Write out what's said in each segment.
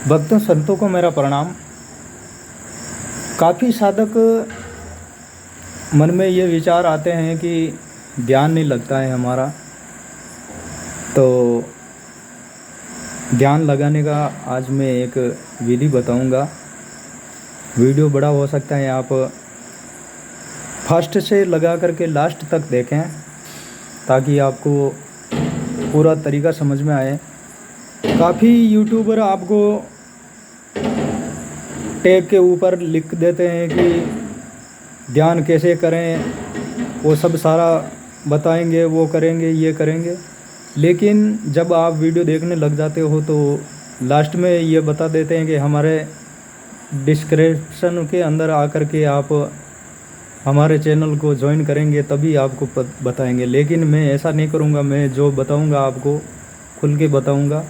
भक्तों संतों को मेरा प्रणाम। काफ़ी साधक मन में ये विचार आते हैं कि ध्यान नहीं लगता है हमारा, तो ध्यान लगाने का आज मैं एक विधि बताऊंगा। वीडियो बड़ा हो सकता है, आप फर्स्ट से लगा करके लास्ट तक देखें ताकि आपको पूरा तरीका समझ में आए। काफ़ी यूट्यूबर आपको टैग के ऊपर लिख देते हैं कि ध्यान कैसे करें, वो सब सारा बताएंगे, वो करेंगे, ये करेंगे, लेकिन जब आप वीडियो देखने लग जाते हो तो लास्ट में ये बता देते हैं कि हमारे डिस्क्रिप्शन के अंदर आकर के आप हमारे चैनल को ज्वाइन करेंगे तभी आपको बताएंगे। लेकिन मैं ऐसा नहीं करूँगा, मैं जो बताऊँगा आपको खुल के बताऊँगा।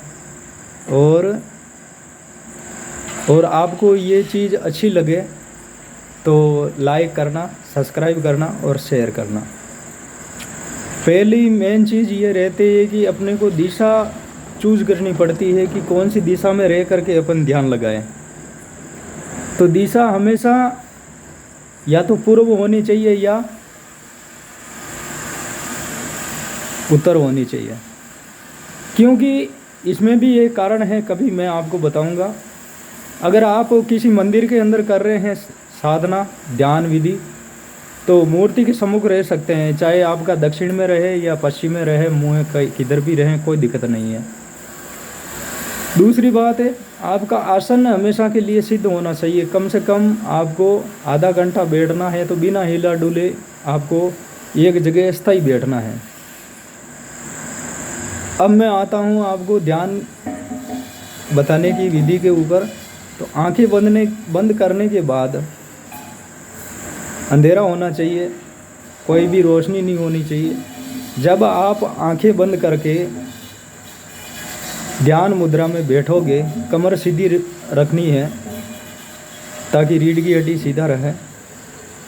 और आपको ये चीज़ अच्छी लगे तो लाइक करना, सब्सक्राइब करना और शेयर करना। पहली मेन चीज़ ये रहती है कि अपने को दिशा चूज़ करनी पड़ती है कि कौन सी दिशा में रह करके अपन ध्यान लगाएं। तो दिशा हमेशा या तो पूर्व होनी चाहिए या उत्तर होनी चाहिए, क्योंकि इसमें भी एक कारण है, कभी मैं आपको बताऊंगा। अगर आप किसी मंदिर के अंदर कर रहे हैं साधना ध्यान विधि तो मूर्ति के सम्मुख रह सकते हैं, चाहे आपका दक्षिण में रहे या पश्चिम में रहे, मुँह किधर भी रहे, कोई दिक्कत नहीं है। दूसरी बात है, आपका आसन हमेशा के लिए सिद्ध होना चाहिए। कम से कम आपको आधा घंटा बैठना है तो बिना हिला डुले आपको एक जगह स्थायी बैठना है। अब मैं आता हूँ आपको ध्यान बताने की विधि के ऊपर। तो आंखें बंद करने के बाद अंधेरा होना चाहिए, कोई भी रोशनी नहीं होनी चाहिए। जब आप आंखें बंद करके ध्यान मुद्रा में बैठोगे, कमर सीधी रखनी है ताकि रीढ़ की हड्डी सीधा रहे,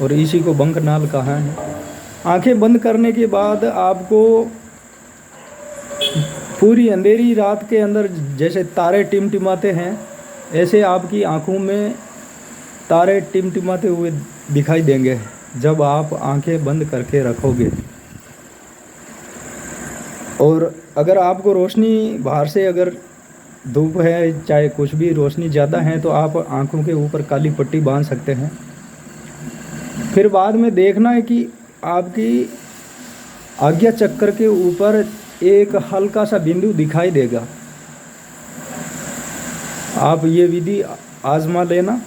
और इसी को बंकनाल कहा है। आंखें बंद करने के बाद आपको पूरी अंधेरी रात के अंदर जैसे तारे टिमटिमाते हैं, ऐसे आपकी आंखों में तारे टिमटिमाते हुए दिखाई देंगे जब आप आंखें बंद करके रखोगे। और अगर आपको रोशनी बाहर से अगर धूप है, चाहे कुछ भी रोशनी ज़्यादा है, तो आप आंखों के ऊपर काली पट्टी बांध सकते हैं। फिर बाद में देखना है कि आपकी आज्ञा चक्र के ऊपर एक हल्का सा बिंदु दिखाई देगा। आप ये विधि आजमा लेना।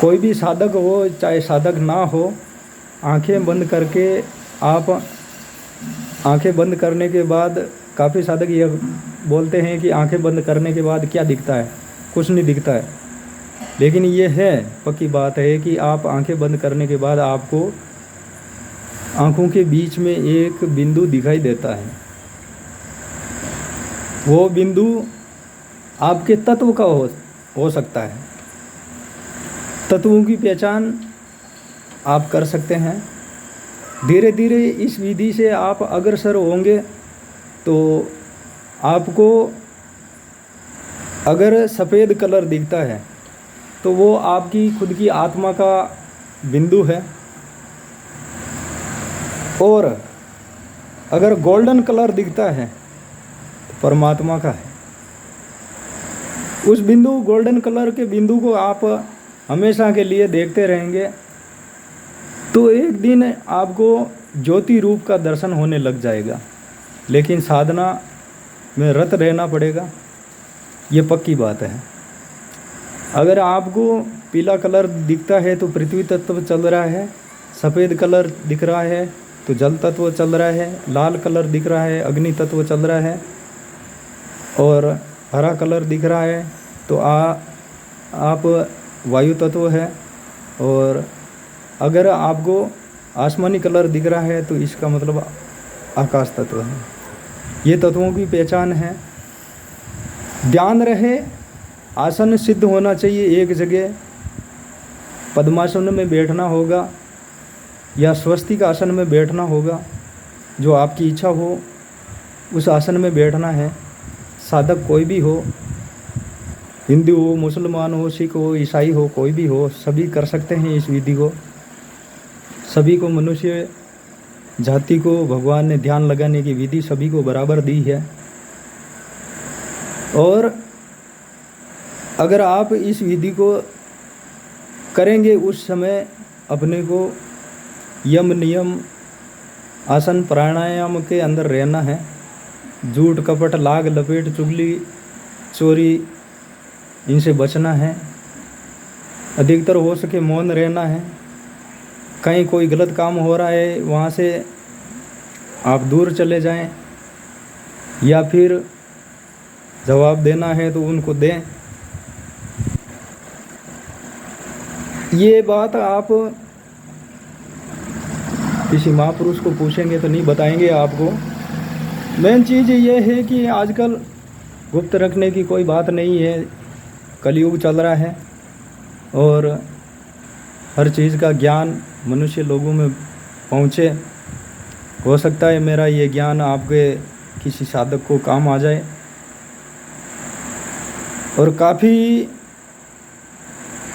कोई भी साधक हो चाहे साधक ना हो, आंखें बंद करके आप आंखें बंद करने के बाद, काफ़ी साधक ये बोलते हैं कि आंखें बंद करने के बाद क्या दिखता है, कुछ नहीं दिखता है। लेकिन ये है पक्की बात है कि आप आंखें बंद करने के बाद आपको आंखों के बीच में एक बिंदु दिखाई देता है। वो बिंदु आपके तत्व का हो सकता है। तत्वों की पहचान आप कर सकते हैं। धीरे धीरे इस विधि से आप अग्रसर होंगे तो आपको अगर सफ़ेद कलर दिखता है तो वो आपकी खुद की आत्मा का बिंदु है, और अगर गोल्डन कलर दिखता है तो परमात्मा का है। उस बिंदु गोल्डन कलर के बिंदु को आप हमेशा के लिए देखते रहेंगे तो एक दिन आपको ज्योति रूप का दर्शन होने लग जाएगा। लेकिन साधना में रत रहना पड़ेगा, ये पक्की बात है। अगर आपको पीला कलर दिखता है तो पृथ्वी तत्व चल रहा है, सफ़ेद कलर दिख रहा है तो जल तत्व चल रहा है, लाल कलर दिख रहा है अग्नि तत्व चल रहा है, और हरा कलर दिख रहा है तो आप वायु तत्व है, और अगर आपको आसमानी कलर दिख रहा है तो इसका मतलब आकाश तत्व है। ये तत्वों की पहचान है। ध्यान रहे, आसन सिद्ध होना चाहिए एक जगह। पद्मासन में बैठना होगा या स्वस्तिक आसन में बैठना होगा, जो आपकी इच्छा हो उस आसन में बैठना है। साधक कोई भी हो, हिंदू हो, मुसलमान हो, सिख हो, ईसाई हो, कोई भी हो, सभी कर सकते हैं इस विधि को। सभी को, मनुष्य जाति को भगवान ने ध्यान लगाने की विधि सभी को बराबर दी है। और अगर आप इस विधि को करेंगे, उस समय अपने को यम नियम आसन प्राणायाम के अंदर रहना है। झूठ कपट लाग लपेट चुगली चोरी इनसे बचना है। अधिकतर हो सके मौन रहना है। कहीं कोई गलत काम हो रहा है वहाँ से आप दूर चले जाएं, या फिर जवाब देना है तो उनको दें। ये बात आप किसी महापुरुष को पूछेंगे तो नहीं बताएंगे आपको। मेन चीज़ ये है कि आजकल गुप्त रखने की कोई बात नहीं है। कलयुग चल रहा है और हर चीज़ का ज्ञान मनुष्य लोगों में पहुँचे। हो सकता है मेरा ये ज्ञान आपके किसी साधक को काम आ जाए। और काफ़ी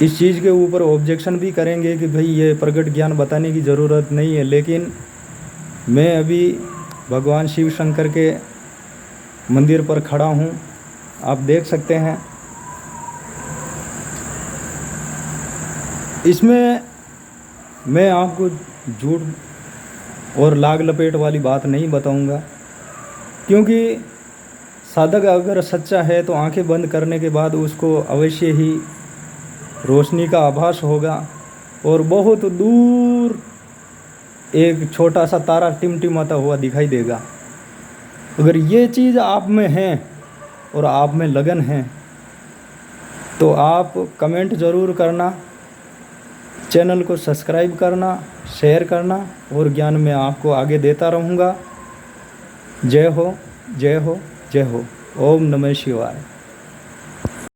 इस चीज़ के ऊपर ऑब्जेक्शन भी करेंगे कि भाई ये प्रगट ज्ञान बताने की ज़रूरत नहीं है, लेकिन मैं अभी भगवान शिव शंकर के मंदिर पर खड़ा हूँ, आप देख सकते हैं। इसमें मैं आपको झूठ और लाग लपेट वाली बात नहीं बताऊंगा, क्योंकि साधक अगर सच्चा है तो आंखें बंद करने के बाद उसको अवश्य ही रोशनी का आभास होगा और बहुत दूर एक छोटा सा तारा टिमटिमाता हुआ दिखाई देगा। अगर ये चीज़ आप में है और आप में लगन है तो आप कमेंट ज़रूर करना, चैनल को सब्सक्राइब करना, शेयर करना, और ज्ञान मैं आपको आगे देता रहूँगा। जय हो, जय हो, जय हो। ओम नमः शिवाय।